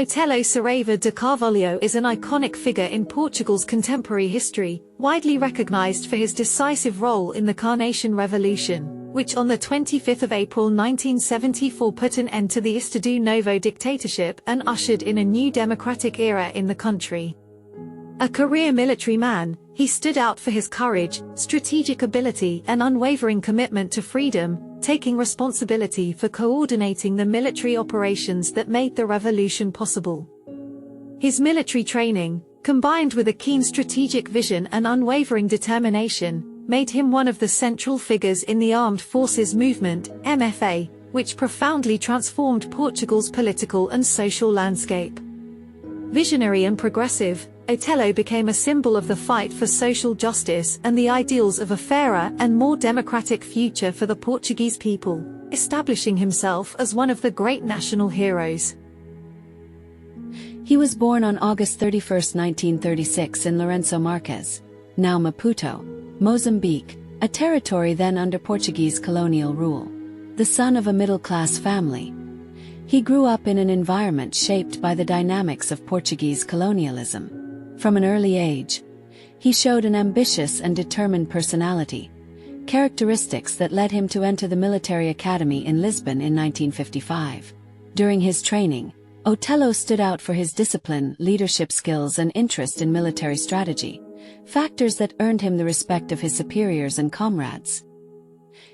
Otelo Saraiva de Carvalho is an iconic figure in Portugal's contemporary history, widely recognized for his decisive role in the Carnation Revolution, which on the 25th of April 1974 put an end to the Estado Novo dictatorship and ushered in a new democratic era in the country. A career military man, he stood out for his courage, strategic ability and unwavering commitment to freedom, taking responsibility for coordinating the military operations that made the revolution possible. His military training, combined with a keen strategic vision and unwavering determination, made him one of the central figures in the Armed Forces Movement, MFA, which profoundly transformed Portugal's political and social landscape. Visionary and progressive, Otelo became a symbol of the fight for social justice and the ideals of a fairer and more democratic future for the Portuguese people, establishing himself as one of the great national heroes. He was born on August 31, 1936 in Lourenço Marques, now Maputo, Mozambique, a territory then under Portuguese colonial rule. The son of a middle-class family, he grew up in an environment shaped by the dynamics of Portuguese colonialism. From an early age, he showed an ambitious and determined personality, characteristics that led him to enter the military academy in Lisbon in 1955. During his training, Otelo stood out for his discipline, leadership skills and interest in military strategy, factors that earned him the respect of his superiors and comrades.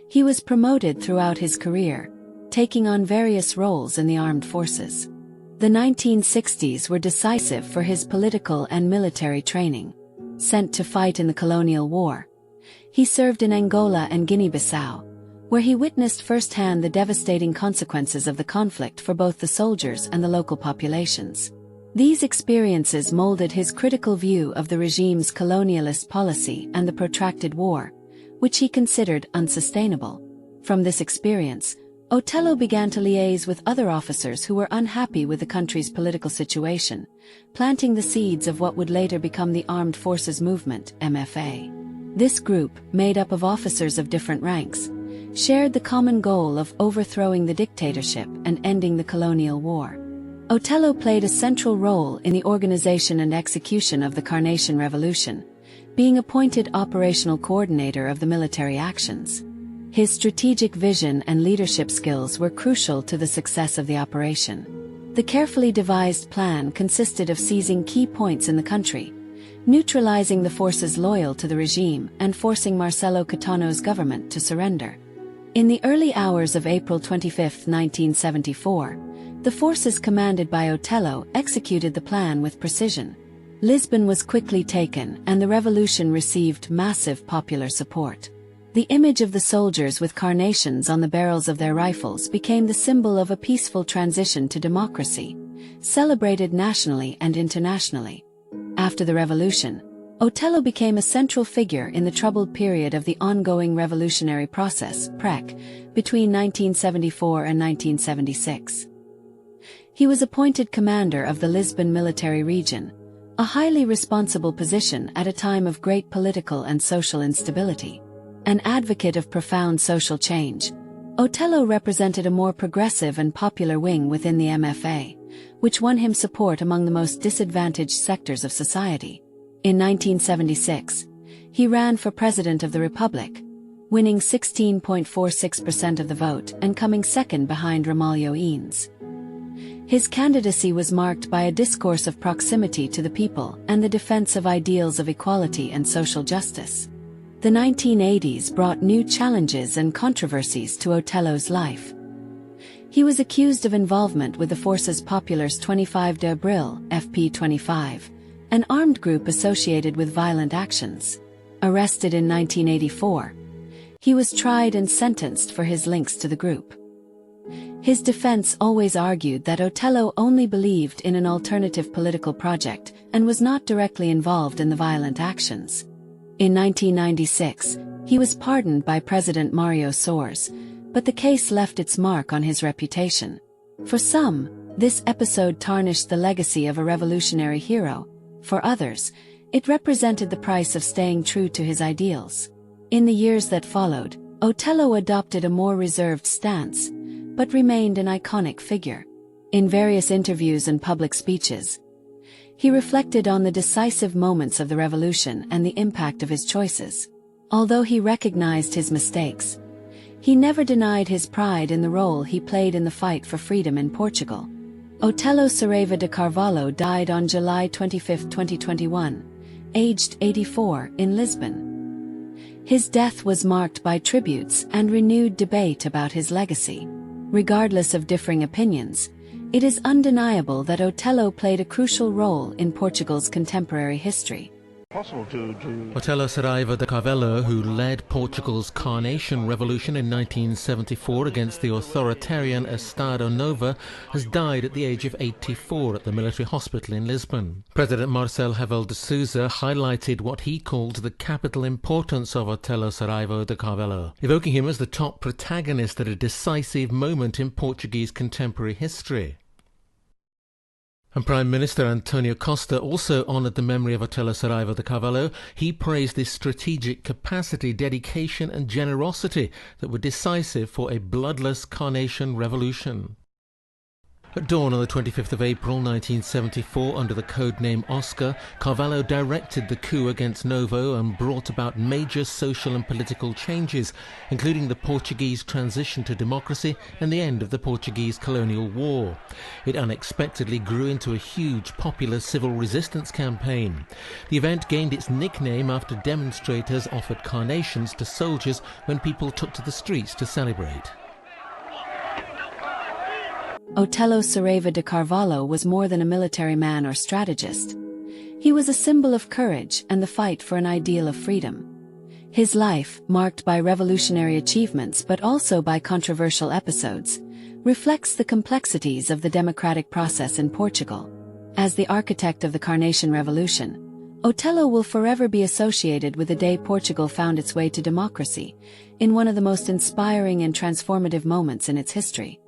He was promoted throughout his career, taking on various roles in the armed forces. The 1960s were decisive for his political and military training. Sent to fight in the colonial war, he served in Angola and Guinea-Bissau, where he witnessed firsthand the devastating consequences of the conflict for both the soldiers and the local populations. These experiences molded his critical view of the regime's colonialist policy and the protracted war, which he considered unsustainable. From this experience, Otelo began to liaise with other officers who were unhappy with the country's political situation, planting the seeds of what would later become the Armed Forces Movement, MFA. This group, made up of officers of different ranks, shared the common goal of overthrowing the dictatorship and ending the colonial war. Otelo played a central role in the organization and execution of the Carnation Revolution, being appointed operational coordinator of the military actions. His strategic vision and leadership skills were crucial to the success of the operation. The carefully devised plan consisted of seizing key points in the country, neutralizing the forces loyal to the regime and forcing Marcelo Caetano's government to surrender. In the early hours of April 25, 1974, the forces commanded by Otelo executed the plan with precision. Lisbon was quickly taken and the revolution received massive popular support. The image of the soldiers with carnations on the barrels of their rifles became the symbol of a peaceful transition to democracy, celebrated nationally and internationally. After the revolution, Otelo became a central figure in the troubled period of the ongoing revolutionary process, PREC, between 1974 and 1976. He was appointed commander of the Lisbon military region, a highly responsible position at a time of great political and social instability. An advocate of profound social change, Otelo represented a more progressive and popular wing within the MFA, which won him support among the most disadvantaged sectors of society. In 1976, he ran for President of the Republic, winning 16.46% of the vote and coming second behind Ramalho Eanes. His candidacy was marked by a discourse of proximity to the people and the defense of ideals of equality and social justice. The 1980s brought new challenges and controversies to Otelo's life. He was accused of involvement with the Forças Populares 25 de Abril, FP25, an armed group associated with violent actions. Arrested in 1984, he was tried and sentenced for his links to the group. His defense always argued that Otelo only believed in an alternative political project and was not directly involved in the violent actions. In 1996, he was pardoned by President Mário Soares, but the case left its mark on his reputation. For some, this episode tarnished the legacy of a revolutionary hero. For others, it represented the price of staying true to his ideals. In the years that followed, Otelo adopted a more reserved stance, but remained an iconic figure. In various interviews and public speeches, he reflected on the decisive moments of the revolution and the impact of his choices. Although he recognized his mistakes, he never denied his pride in the role he played in the fight for freedom in Portugal. Otelo Saraiva de Carvalho died on July 25, 2021, aged 84, in Lisbon. His death was marked by tributes and renewed debate about his legacy. Regardless of differing opinions, it is undeniable that Otelo played a crucial role in Portugal's contemporary history. Otelo Saraiva de Carvalho, who led Portugal's Carnation Revolution in 1974 against the authoritarian Estado Novo, has died at the age of 84 at the military hospital in Lisbon. President Marcelo Rebelo de Sousa highlighted what he called the capital importance of Otelo Saraiva de Carvalho, evoking him as the top protagonist at a decisive moment in Portuguese contemporary history. And Prime Minister Antonio Costa also honoured the memory of Otelo Saraiva de Carvalho. He praised his strategic capacity, dedication and generosity that were decisive for a bloodless Carnation Revolution. At dawn on the 25th of April 1974, under the codename Oscar, Carvalho directed the coup against Novo and brought about major social and political changes, including the Portuguese transition to democracy and the end of the Portuguese colonial war. It unexpectedly grew into a huge popular civil resistance campaign. The event gained its nickname after demonstrators offered carnations to soldiers when people took to the streets to celebrate. Otelo Saraiva de Carvalho was more than a military man or strategist. He was a symbol of courage and the fight for an ideal of freedom. His life, marked by revolutionary achievements but also by controversial episodes, reflects the complexities of the democratic process in Portugal. As the architect of the Carnation Revolution, Otelo will forever be associated with the day Portugal found its way to democracy, in one of the most inspiring and transformative moments in its history.